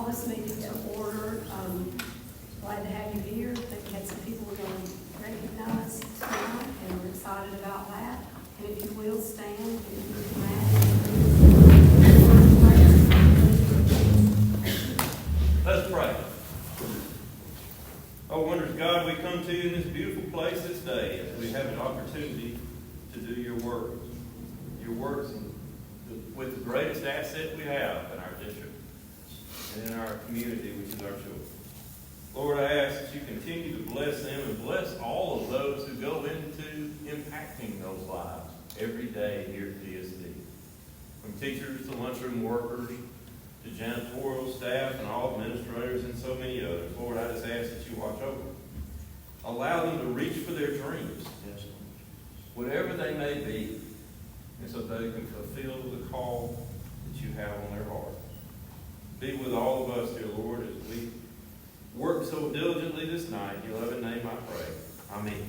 call this meeting to order. Glad to have you here. I think we had some people we're going to recognize tonight, and we're excited about that. And if you will stand, Let's pray. Oh, wondrous God, we come to you in this beautiful place this day as we have an opportunity to do your work. Your works with the greatest asset we have in our district and in our community, which is our children. Lord, I ask that you continue to bless them and bless all of those who go into impacting those lives every day here at PSD. From teachers to lunchroom workers to janitorial staff and all administrators and so many others. Lord, I just ask that you watch over them. Allow them to reach for their dreams, whatever they may be, and so they can fulfill the call that you have on their heart. Be with all of us, dear Lord, as we work so diligently this night. In your loving name I pray. Amen.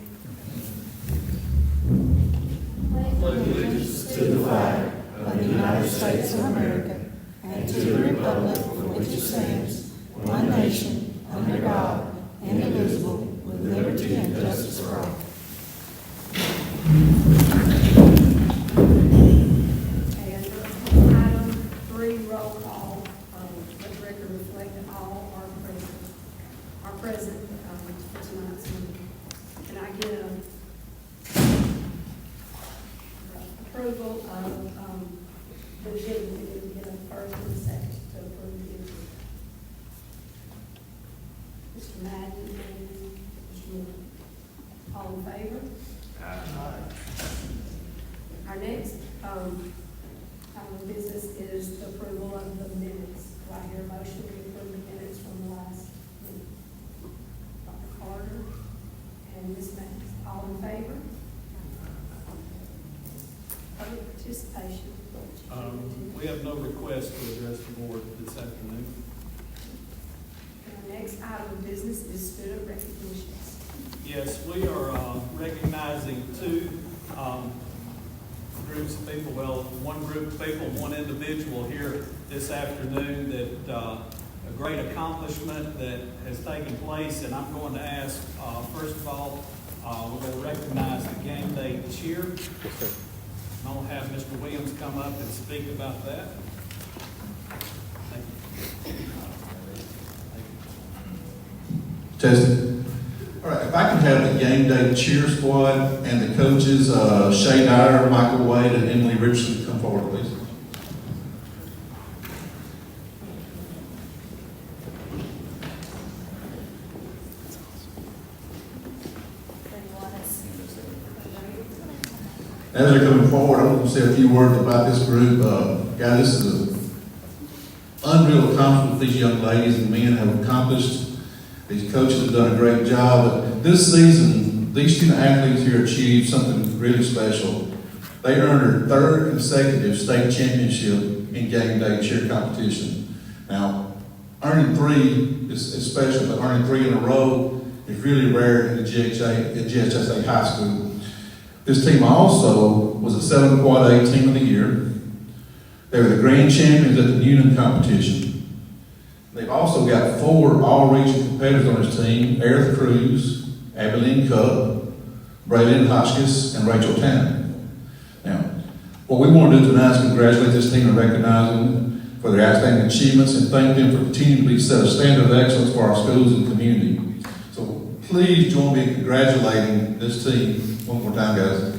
Pledge allegiance to the flag of the United States of America and to the republic for which it stands, one nation, under God, indivisible, with liberty and justice for all. and item 3, roll call. Let the record reflect that all are present for tonight's meeting. Can I get approval of the agenda? We didn't get a first and a second to approve the agenda. Mr. Madden and Mr. Moore. All in favor? Our next item of business is the approval of the minutes. Do I hear a motion to approve the minutes from the last meeting? Dr. Carter and Ms. Mays. All in favor? Public participation. We have no request to address the board this afternoon. Our next item of business is student recognitions. Yes, we are recognizing two groups of people. Well, one group of people, one individual here this afternoon that a great accomplishment that has taken place. And I'm going to ask, first of all, we're going to recognize the game day cheer. And I'll have Mr. Williams come up and speak about that. Thank you. Testing. All right, if I can have the game day cheer squad and the coaches, Shay Dyer, Michael Wade, and Emily Richardson, come forward, please. As they're coming forward, I'm going to say a few words about this group. Guys, this is an unreal accomplishment these young ladies and men have accomplished. These coaches have done a great job. But this season, these student athletes here achieved something really special. They earned their third consecutive state championship in game day cheer competition. Now, earning 3 is special, but earning 3 in a row is really rare in the GHSA high school. This team also was a 7 quad A team of the year. They were the grand champions at the Union competition. They've also got 4 all-region competitors on this team: Aerith Cruz, Abilene Cup, Braylon Hotchkiss, and Rachel Tanner. Now, what we want to do tonight is congratulate this team and recognize them for their outstanding achievements and thank them for continuing to be set a standard of excellence for our schools and community. So please join me in congratulating this team one more time, guys.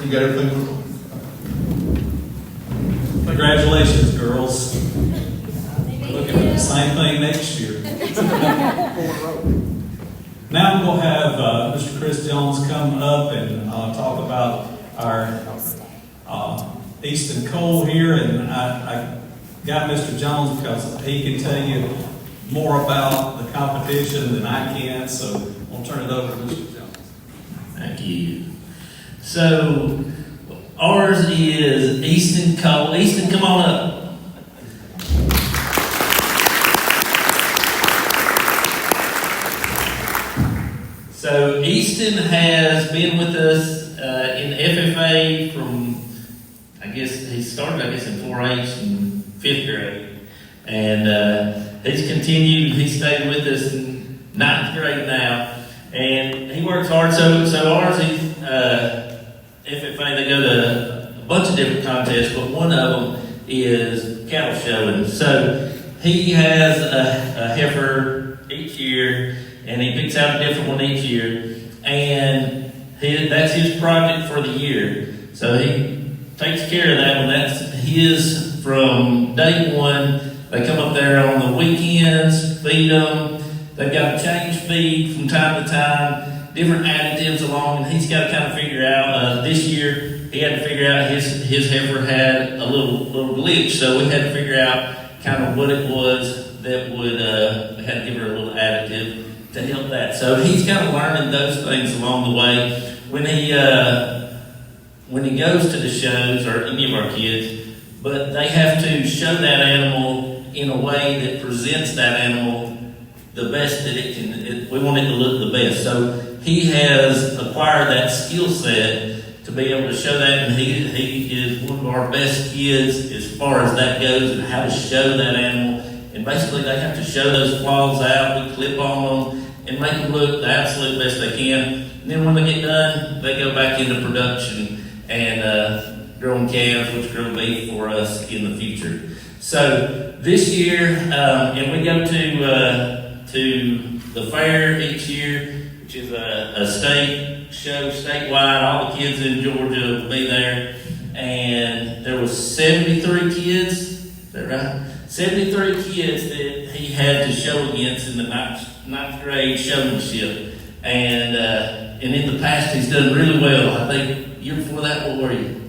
You got everything? Congratulations, girls. We're looking at the same thing next year. Now I'm going to have Mr. Chris Jones come up and talk about our Easton Cole here. And I got Mr. Jones because he can tell you more about the competition than I can. So I'll turn it over to Mr. Jones. Thank you. So, ours is Easton Cole. Easton, come on up. So Easton has been with us in FFA from, I guess, he started, in 4-H in 5th grade. And he's continued, he stayed with us in 9th grade now. And he works hard, so ours is FFA, they go to a bunch of different contests, but one of them is cattle showing. So he has a heifer each year, and he picks out a different one each year, and that's his project for the year. So he takes care of that one. That's his from day one. They come up there on the weekends, feed them. They've got to change feed from time to time, different additives along, and he's got to kind of figure out, this year, he had to figure out his heifer had a little glitch, so we had to figure out kind of what it was that would, we had to give her a little additive to help that. So he's kind of learning those things along the way. When he goes to the shows, or any of our kids, but they have to show that animal in a way that presents that animal the best that it can. We want it to look the best. So he has acquired that skill set to be able to show that, and he is one of our best kids as far as that goes, and how to show that animal. And basically they have to show those claws out, we clip on them, and make them look the absolute best they can. And then when they get done, they go back into production and growing calves, which grow beef for us in the future. So this year, and we go to the fair each year, which is a state show, statewide. All the kids in Georgia will be there. And there was 73 kids, is that right? 73 kids that he had to show against in the ninth grade showmanship. And in the past, he's done really well. I think year before that, what were you?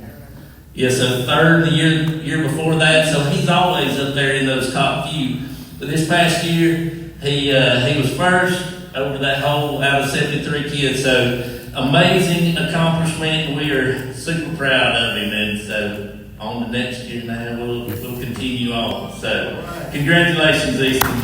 Yeah, so third the year before that. So he's always up there in those top few. But this past year, he was first over that whole out of 73 kids. So amazing accomplishment. We are super proud of him. And so on the next year now, we'll continue on. So congratulations, Easton.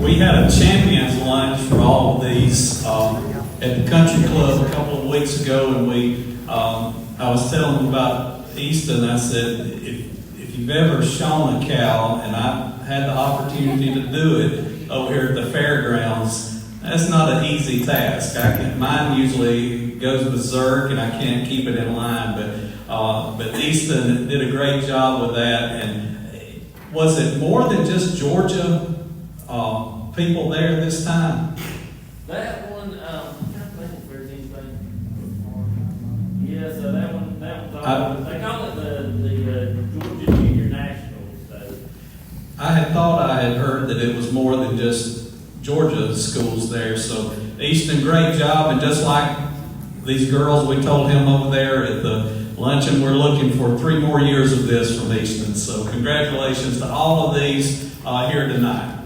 We had a champions lunch for all of these at the country club a couple of weeks ago, and I was telling them about Easton. I said, if you've ever shown a cow, and I had the opportunity to do it over here at the fairgrounds, that's not an easy task. Mine usually goes berserk, and I can't keep it in line. But Easton did a great job with that. And was it more than just Georgia people there this time? That one, yeah, so that one's they call it the Georgia Junior Nationals. So. I had thought I had heard that it was more than just Georgia schools there. So Easton, great job. And just like these girls, we told him over there at the luncheon, we're looking for 3 more years of this from Easton. So congratulations to all of these here tonight.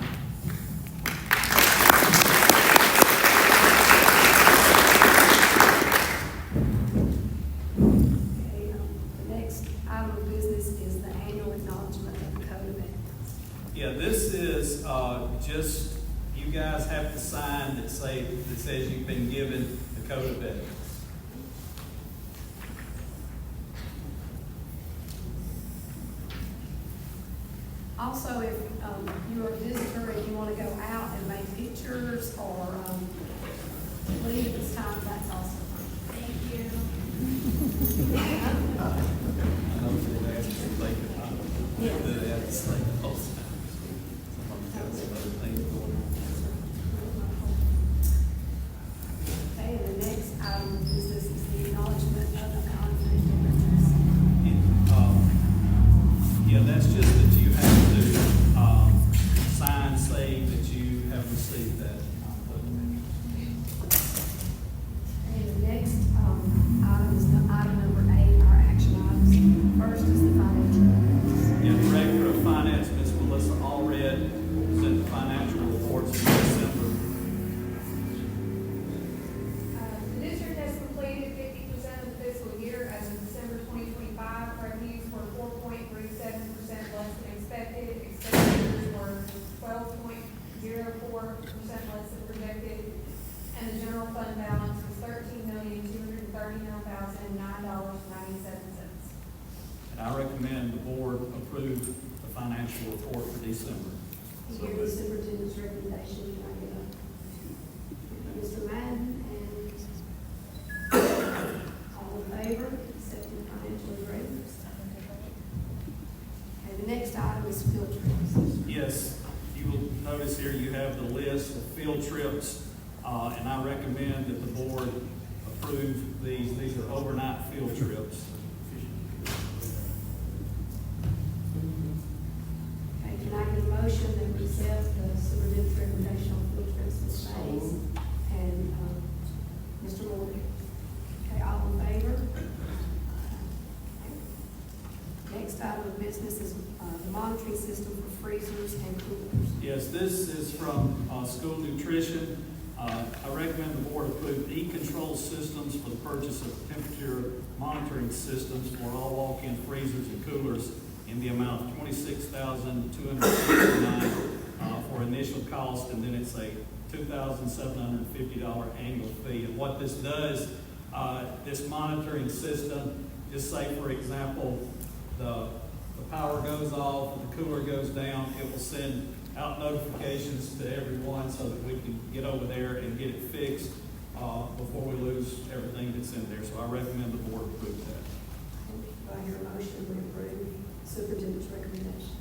Yeah, this is just, you guys have to sign that says you've been given the code of ethics. Also, if you're a visitor and you want to go out and make pictures or leave this time, that's also fine. Thank you. I know they've asked if they could, Yeah. they have to say the whole time. Okay, and the next item of business is the acknowledgement of the conflict of interest. Yeah, that's just that you have to sign, say that you have received that. transportation, can I get a, Mr. Madden, and all in favor, accepting financial agreements? Okay, the next item is field trips. Yes, you will notice here you have the list of field trips, and I recommend that the board approve these. These are overnight field trips. Okay, can I get a motion that we accept the superintendent's recommendation on field trips, Ms. Mays and, Mr. Morgan? Okay, all in favor? Next item of business is, the monitoring system for freezers and coolers. Yes, this is from school nutrition. I recommend the board approve e-control systems for the purchase of temperature monitoring systems for all walk-in freezers and coolers in the amount of $26,269 for initial cost, and then it's a $2,750 annual fee. And what this does, this monitoring system, just say for example, the power goes off, the cooler goes down, it will send out notifications to everyone so that we can get over there and get it fixed before we lose everything that's in there. So I recommend the board approve that. Do I hear a motion to approve superintendent's recommendation?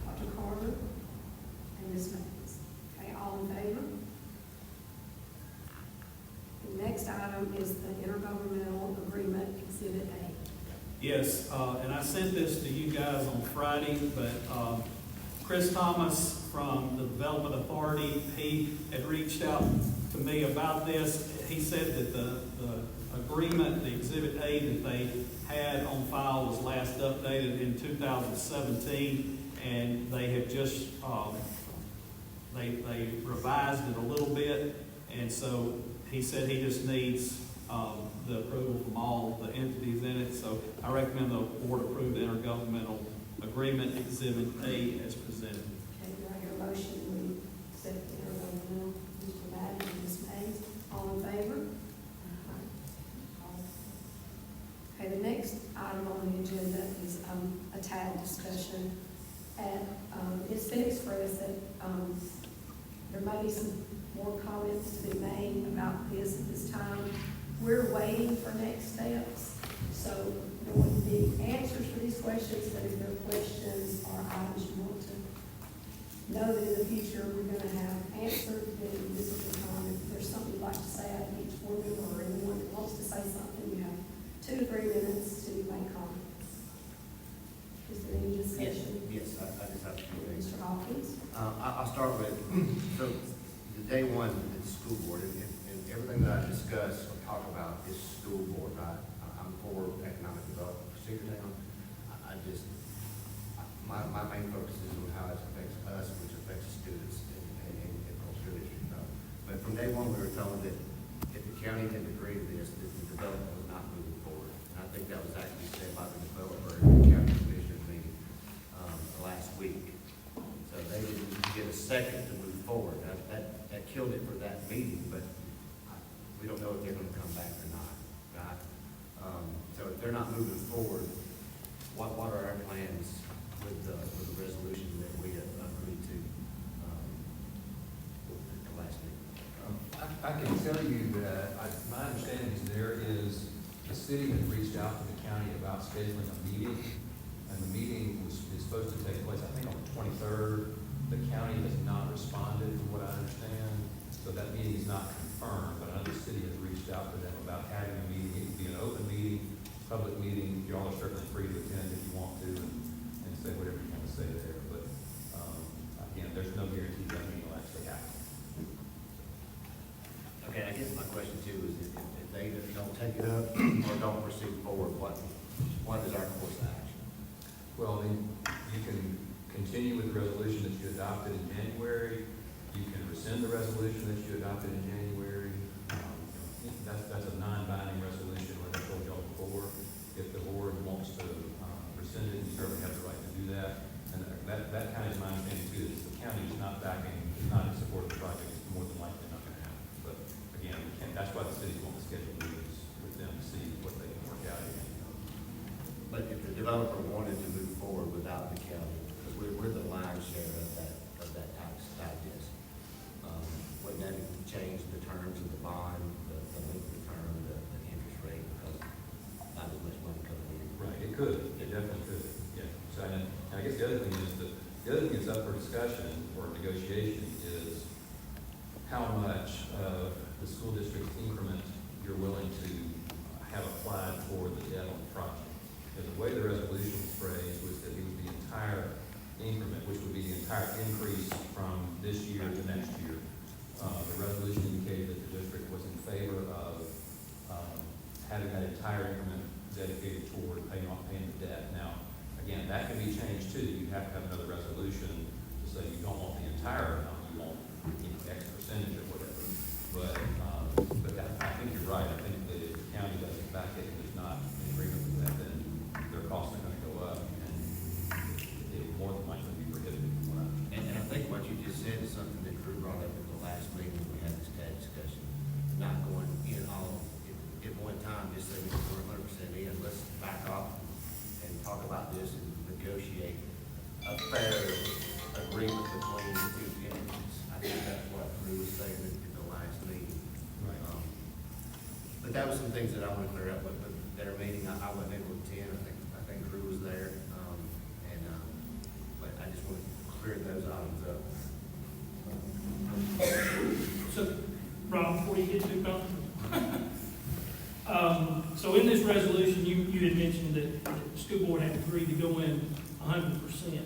Dr. Carter and Ms. Mays. Okay, all in favor? The next item is the intergovernmental agreement, Exhibit A. Yes, and I sent this to you guys on Friday, but Chris Thomas from the Development Authority, he had reached out to me about this. He said that the agreement, the Exhibit A that they had on file was last updated in 2017, and they had just, they revised it a little bit, and so he said he just needs the approval from all the entities in it. So I recommend the board approve the intergovernmental agreement Exhibit A as presented. Okay, do I hear a motion we accept the intergovernmental? Mr. Madden and Ms. Mays. All in favor? Okay, the next item on the agenda is a TAG discussion. And it's been expressed that there may be some more comments to be made about this at this time. We're waiting for next steps, so there wouldn't be answers for these questions, but if there are questions or items you want to know that in the future we're going to have answered, then this is the time. If there's something you'd like to say out of each board member or anyone that wants to say something, you have 2 to 3 minutes to make comments. Is there any discussion? Yes, I just have to do it. Mr. Hawkins? I'll start with, so the day one is school board, and everything that I discuss or talk about is school board, right? I'm for economic development procedure now. My main focus is on how it affects us, which affects students in Cold School District. But from day one, we were told that if the county had agreed to this, that the development was not moving forward. And I think that was actually said by the developer in the county commissioners meeting last week. So they didn't get a second to move forward. That killed it for that meeting, but we don't know if they're going to come back or not, right? So if they're not moving forward, what are our plans with the resolution that we agreed to the last meeting? I can tell you that my understanding is the city has reached out to the county about scheduling a meeting, and the meeting is supposed to take place, I think, on the 23rd. The county has not responded, from what I understand, so that meeting is not confirmed, but another city has reached out to them about having a meeting. It could be an open meeting, public meeting. You all are certainly free to attend if you want to and say whatever you want to say there, but again, there's no guarantee that meeting will actually happen. Okay, I guess my question too is if they don't take it up or don't proceed forward, what is our course of action? Well, then you can continue with the resolution that you adopted in January. You can rescind the resolution that you adopted in January. That's a non-binding resolution, like I told y'all before. If the board wants to rescind it, you certainly have the right to do that. And that kind of is my understanding too, is the county is not backing, is not in support of the project. It's more than likely not going to happen. But again, we can't, that's why the cities want to schedule meetings with them to see what they can work out. But if the developer wanted to move forward without the county, because we're the lion's share of that tax digest. wouldn't that change the terms of the bond, the length of the term, the interest rate, because not as much money coming in? Right, it could, it definitely could, yeah. So, and I guess the other thing is that, the other thing that's up for discussion or negotiation is how much of the school district's increment you're willing to have applied for the debt on the project. And the way the resolution was phrased was that it was the entire increment, which would be the entire increase from this year to next year. The resolution indicated that the district was in favor of having that entire increment dedicated toward paying the debt. Now, again, that can be changed too. You have to have another resolution to say you don't want the entire amount, you want, X percentage or whatever. But that, I think you're right. I think that if the county doesn't back it and is not in agreement with that, then their costs are gonna go up and it more than likely be prohibited from what I understand. And I think what you just said is something that Drew brought up at the last meeting when we had this TAD discussion. Not going in all, at one time, just say we're 100% in, let's back off and talk about this and negotiate a fair agreement between the two entities. I think that's what Drew was saying at the last meeting. Right. But that was some things that I want to clear up with their meeting. I wasn't able to attend. I think Drew was there. But I just want to clear those items up. So, Rob, before you get too comfortable. So in this resolution, you had mentioned that the school board had agreed to go in 100%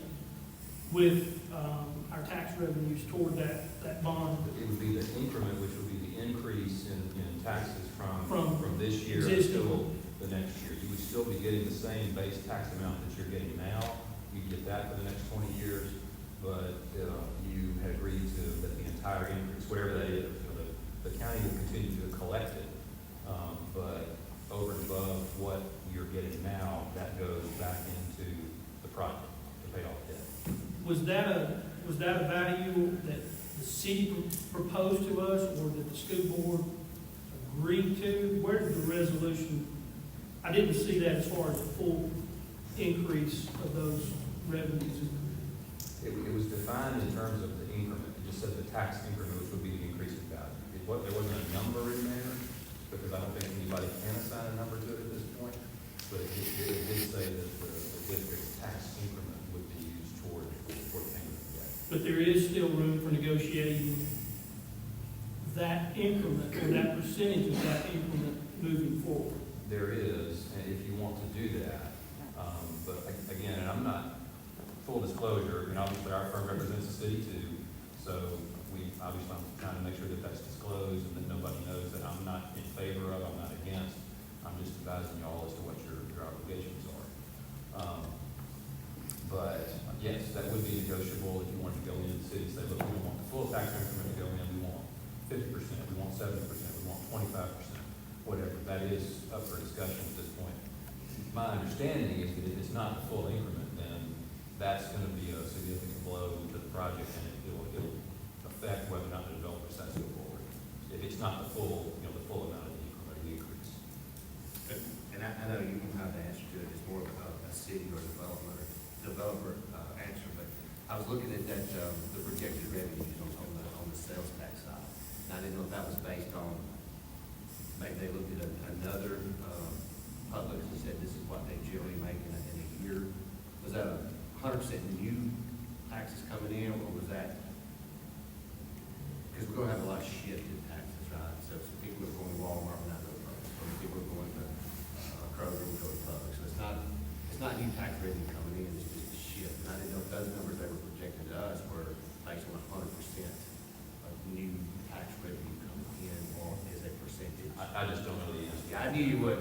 with our tax revenues toward that bond. It would be the increment, which would be the increase in taxes from From this year existing. until the next year. You would still be getting the same base tax amount that you're getting now. You'd get that for the next 20 years, but you had agreed to that the entire increase, whatever that is, the county will continue to collect it, but over and above what you're getting now, that goes back into the project to pay off debt. Was that a value that the city proposed to us, or that the school board agreed to? Where did the resolution, I didn't see that as far as the full increase of those revenues. It was defined in terms of the increment. It just said the tax increment, which would be the increase in value. There wasn't a number in there, because I don't think anybody can assign a number to it at this point, but it did say that the district's tax increment would be used toward payment of debt. But there is still room for negotiating that increment, or that percentage of that increment moving forward. There is, and if you want to do that, but again, and I'm not, full disclosure, and obviously our firm represents the city too, so I'm trying to make sure that that's disclosed and that nobody knows that I'm not in favor of, I'm not against. I'm just advising y'all as to what your obligations are. But yes, that would be negotiable if you wanted to go in the city and say, look, we don't want the full tax increment to go in, we want 50%, we want 70%, we want 25%, whatever. That is up for discussion at this point. My understanding is that if it's not the full increment, then that's going to be a significant blow to the project, and it'll affect whether or not the developer decides to go forward. If it's not the full amount of the increment, the increase. And I know you can have the answer to it. It's more of a city or developer answer, but I was looking at that, the projected revenues on the sales tax side. And I didn't know if that was based on, maybe they looked at another public and said this is what they generally make in a year. Was that 100% new taxes coming in, or was that, because we're going to have a lot of shift in taxes, right? So some people are going to Walmart, we're not going to Publix. Some people are going to Kroger, we go to Publix. So it's not new tax revenue coming in, it's just a shift. And I didn't know if those numbers they were projected to us were based on 100% of new tax revenue coming in, or is a percentage? I just don't know the answer. Yeah, I knew you would,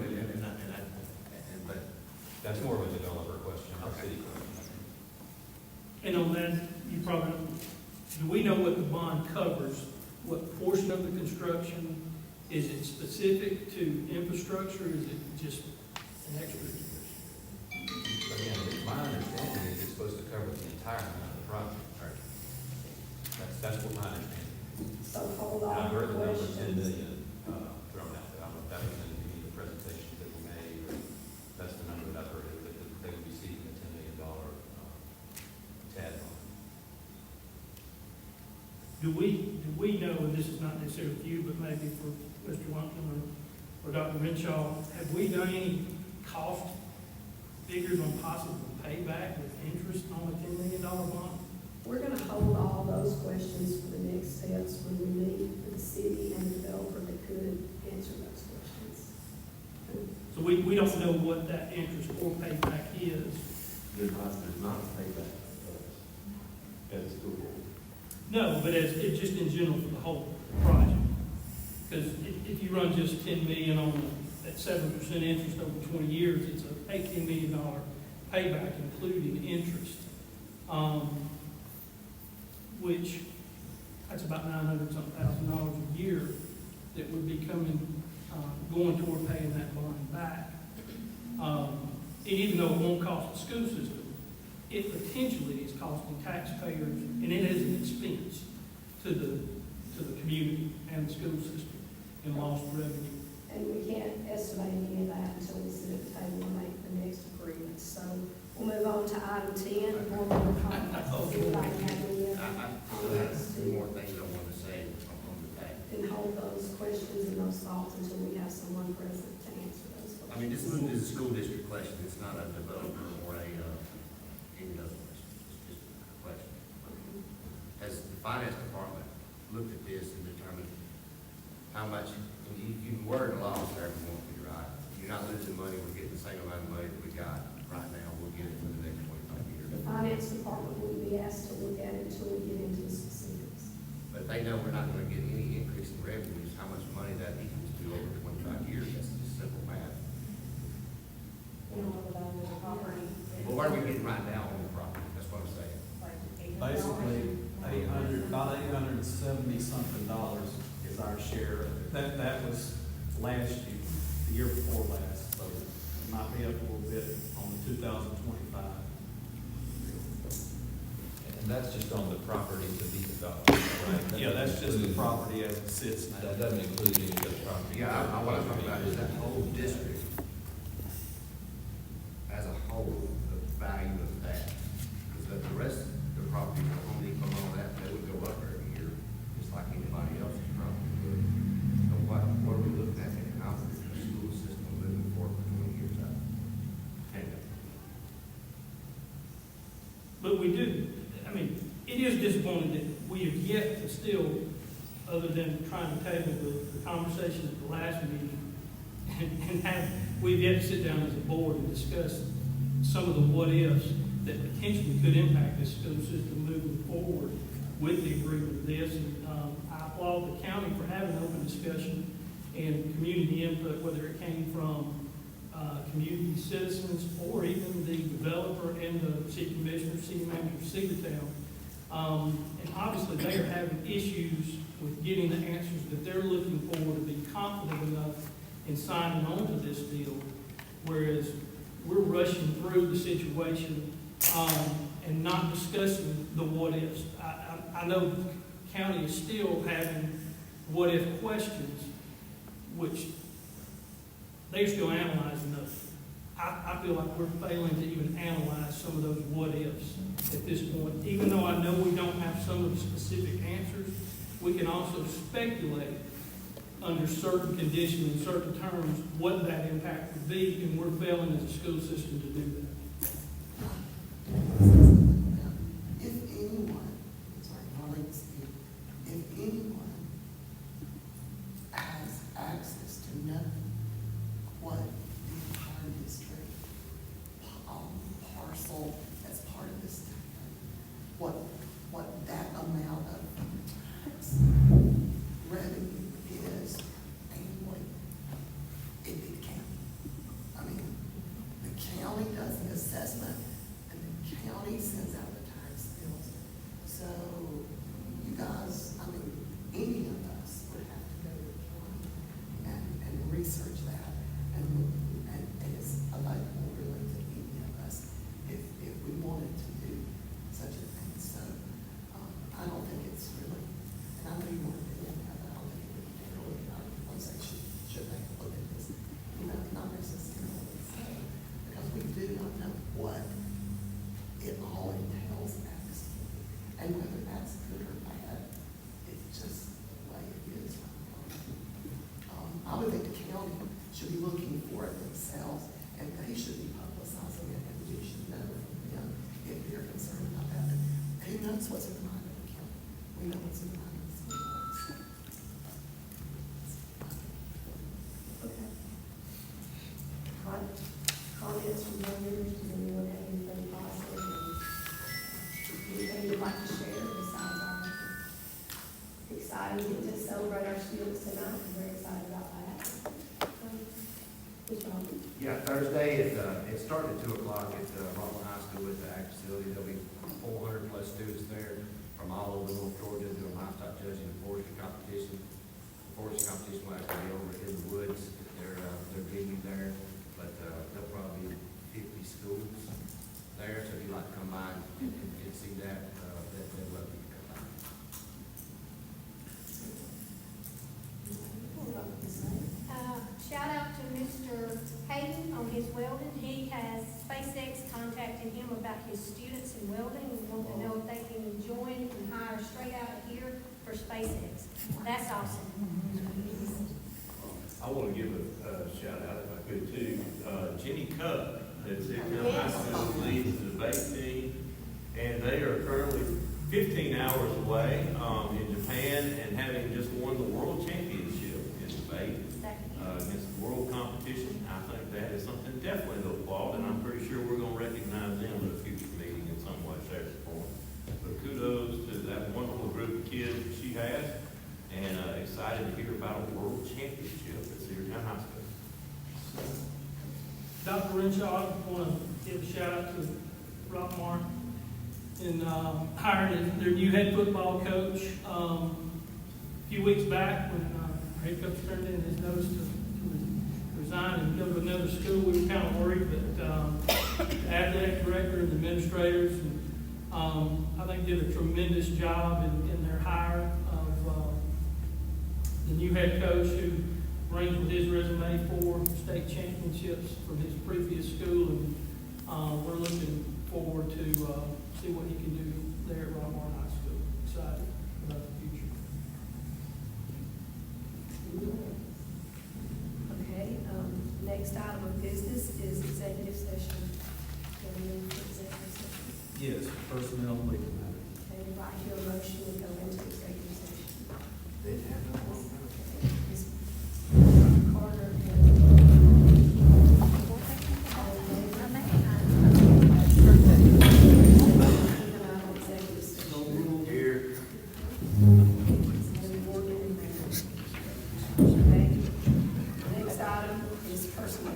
but That's more of a developer question, not a Okay. city question. And on that, you probably, do we know what the bond covers? What portion of the construction? Is it specific to infrastructure? Is it just an extra? Again, my understanding is it's supposed to cover the entire amount of the project. That's what my understanding is. So hold And on. I've heard the number 10 questions. million thrown out there. I don't know if that was in any of the presentations that we made, or that's the number that I've heard, that they would be seeking a $10 million TAD bond. Do do we know, and this is not necessarily for you, but maybe for Mr. Lumpkin or Dr. Renshaw, have we done any cost figures on possible payback with interest on a $10 million bond? We're gonna hold all those questions for the next steps when we meet with the city and the developer that could answer those questions. So we don't know what that interest or payback is. There's not a payback as a school board. No, but it's just in general for the whole project. Because if you run just 10 million on that 7% interest over 20 years, it's an $18 million payback, including interest. Which, that's about $900,000 a year that would be coming, going toward paying that bond back. And even though it won't cost the school system, it potentially is costing taxpayers, and it is an expense to the community and the school system in lost revenue. And we can't estimate any of that until we sit at the table and make the next agreement. So we'll move on to item 10, board member comments. Does anybody have any comments Two more things I want to say on the back. and hold those questions and those thoughts until we have someone present to answer those questions? I mean, this is a school district question, it's not a developer or any other question, it's just a question. Has the finance department looked at this and determined how much, and you can word a lot there if you want to, right? You're not losing money, we're getting the same amount of money that we got right now, we'll get it for the next 25 years. The finance department will be asked to look at it until we get into the specifics. But if they know we're not gonna get any increase in revenues, how much money that equals to over 25 years, that's just simple math. We don't know the value of the property. Well, what are we getting right now on the property, that's what I'm saying. Like Basically, about $870 something is our share. That was last year, the year before last, so it might be up a little bit on the 2025. And that's just on the property to be developed, right? That Yeah, that's doesn't just the include- property as it sits now. That doesn't include any of the property. Yeah, what I'm talking about is that whole district as a whole, the value of that. Because the rest of the property, the Home Depot and all that, they would go up every year, just like anybody else's property would. So what are we looking at economically for the school system moving forward for 20 years out? But we do, I mean, it is disappointing that we have yet to still, other than trying to table the conversation at the last meeting, and we've yet to sit down as a board and discuss some of the what-ifs that potentially could impact the school system moving forward with the agreement of this. And I applaud the county for having open discussion and community input, whether it came from community citizens or even the developer and the city commissioner, city manager of Cedartown. And obviously they are having issues with getting the answers that they're looking for to be confident enough in signing on to this deal, whereas we're rushing through the situation and not discussing the what-ifs. I know the county is still having what-if questions, which they're still analyzing those. I feel like we're failing to even analyze some of those what-ifs at this point. Even though I know we don't have some of the specific answers, we can also speculate under certain conditions and certain terms what that impact would be, and we're failing as a school system to do that. If anyone, sorry, my late speak, if anyone has access to know what the entire district parcel as part of this town, what that amount of tax revenue is annually, it can. I mean, the county does the assessment, and the county sends out the tax bills. So you guys, I mean, any of us would have to go to the county and research that, and it's available really to any of us if we wanted to do such a thing. So I don't think it's really, and I know you want to do it, but I don't think it would really, I would say should they look at this, not necessarily so, because we do not know what it all entails. be looking for it themselves, and they should be publicizing it, and we should know from them if they're concerned about that. But who knows what's in the mind of the county? We know what's in the mind of the school boards. Okay. Comments from board members, does anyone have anything positive or anything you'd like to share besides our exciting, we get to celebrate our students tonight, I'm very excited about that. Mr. Holman? Yeah, Thursday, it started at 2 o'clock at Rockland High School at the Ag Facility. There'll be 400 plus students there from all over North Georgia doing livestock judging and forestry competition. The forestry competition will actually be over in the woods. They're digging there, but there'll probably be 50 schools there. So if you'd like to come by and see that, they'd love you to come by. Shout out to Mr. Hayden on his welding. He has SpaceX contacted him about his students in welding and want to know if they can join and hire straight out of here for SpaceX. That's awesome. I want to give a shout out, if I could, to Jenny Cup, that's at Mount High School, leads the debate team, and they are currently 15 hours away in Japan and having just won the world championship in debate against the world competition. I think that is something definitely to applaud, and I'm pretty sure we're going to recognize them at a future meeting in some way, shape, or form. But kudos to that wonderful group of kids that she has, and excited to hear about a world championship at Cedartown High School. Dr. Renshaw, I want to give a shout out to Rob Martin and hired their new head football coach a few weeks back when our head coach turned in his notice to resign and go to another school. We were kind of worried, but the athletic director and the administrators and I think did a tremendous job in their hire of the new head coach who brings with his resume 4 state championships from his previous school, and we're looking forward to see what he can do there at Rockmore High School. Excited about the future. Okay, next item of business is executive session. Can we move to executive session? Yes, personnel and legal matters. Okay, do I hear a motion to go into executive session? They have no more. Ms. Carter, Here. Next item is personnel.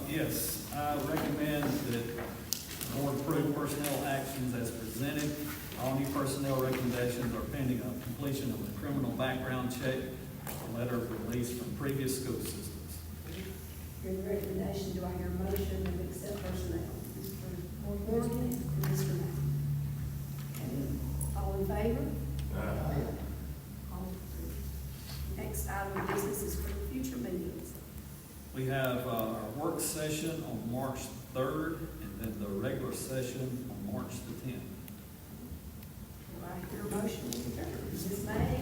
Yes, I recommend that the board approve personnel actions as presented. All new personnel recommendations are pending on completion of the criminal background check, and letter of release from previous school systems. Your recommendation, do I hear a motion to accept personnel? Mr. Morgan and Mr. Mack. Okay, all in favor? All approved. Next item of business is for future meetings. We have our work session on March 3rd, and then the regular session on March the 10th. Do I hear a motion to adjourn? Ms. May